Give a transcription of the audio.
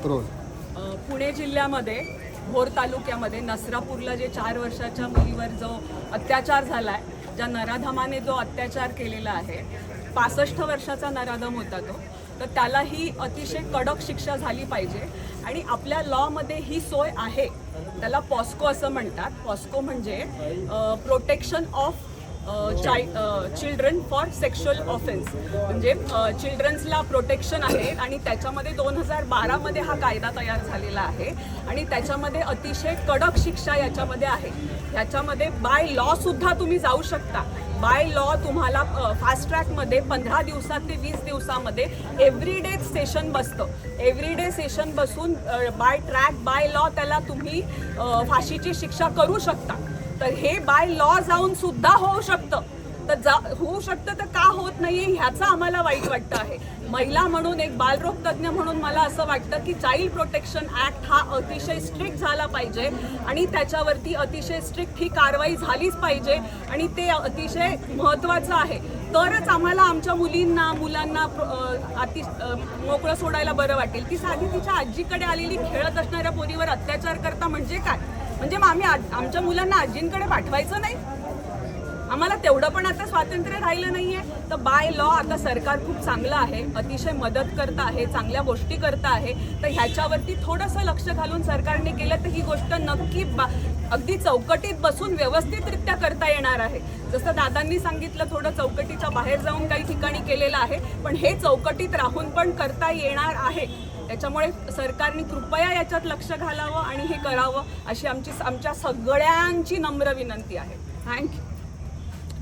Role. Pune जिल्ह्यामध्ये भोर तालुक्यामध्ये नसरापूरला जे 4 वर्षाच्या मुलीवर जो अत्याचार झाला आहे, ज्या नराधमाने जो अत्याचार केलेला आहे, 65 वर्षाचा नराधम होता तो, तर त्यालाही अतिशय कडक शिक्षा झाली पाहिजे. आणि आपल्या लॉमध्ये ही सोय आहे, त्याला पॉस्को असं म्हणतात. पॉस्को म्हणजे protection of children for sexual offence, म्हणजे चिल्ड्रन्सला प्रोटेक्शन आहे. आणि त्याच्यामध्ये 2012 मध्ये हा कायदा तयार झालेला आहे आणि त्याच्यामध्ये अतिशय कडक शिक्षा याच्यामध्ये आहे. याच्यामध्ये बाय लॉ सुद्धा तुम्ही जाऊ शकता. बाय लॉ तुम्हाला फास्ट ट्रॅकमध्ये 15 दिवसात ते 20 दिवसामध्ये एव्हरीडे सेशन बसतं. एव्हरीडे सेशन बसून बाय ट्रॅक बाय लॉ त्याला तुम्ही फाशीची शिक्षा करू शकता. तर हे बाय लॉ जाऊन सुद्धा होऊ शकतं. तर होऊ शकतं तर का होत नाहीये ह्याचं आम्हाला वाईट वाटतं आहे. महिला म्हणून, एक बालरोग तज्ज्ञ म्हणून मला असं वाटतं की चाइल्ड प्रोटेक्शन ॲक्ट हा अतिशय स्ट्रिक्ट झाला पाहिजे आणि त्याच्यावरती अतिशय स्ट्रिक्ट ही कारवाई झालीच पाहिजे आणि ते अतिशय महत्त्वाचं आहे. तरच आम्हाला आमच्या मुलांना मोकळं सोडायला बरं वाटेल. की साधी तिच्या आजीकडे आलेली खेळत असणाऱ्या पोरीवर अत्याचार करता म्हणजे काय? म्हणजे मग आम्ही आमच्या मुलांना आजींकडे पाठवायचं नाही? आम्हाला तेवढं पण आता स्वातंत्र्य राहिलं नाहीये. तर बाय लॉ आता सरकार खूप चांगलं आहे, अतिशय मदत करतं आहे, चांगल्या गोष्टी करतं आहे. तर ह्याच्यावरती थोडंसं लक्ष घालून सरकारने केलं तर ही गोष्ट नक्की अगदी चौकटीत बसून व्यवस्थितरित्या करता येणार आहे. जसं दादांनी सांगितलं, थोडं चौकटीच्या बाहेर जाऊन काही ठिकाणी केलेलं आहे, पण हे चौकटीत राहून पण करता येणार आहे. त्याच्यामुळे सरकारने कृपया याच्यात लक्ष घालावं आणि हे करावं अशी आमच्या सगळ्यांची नम्र विनंती आहे. थँक्यू.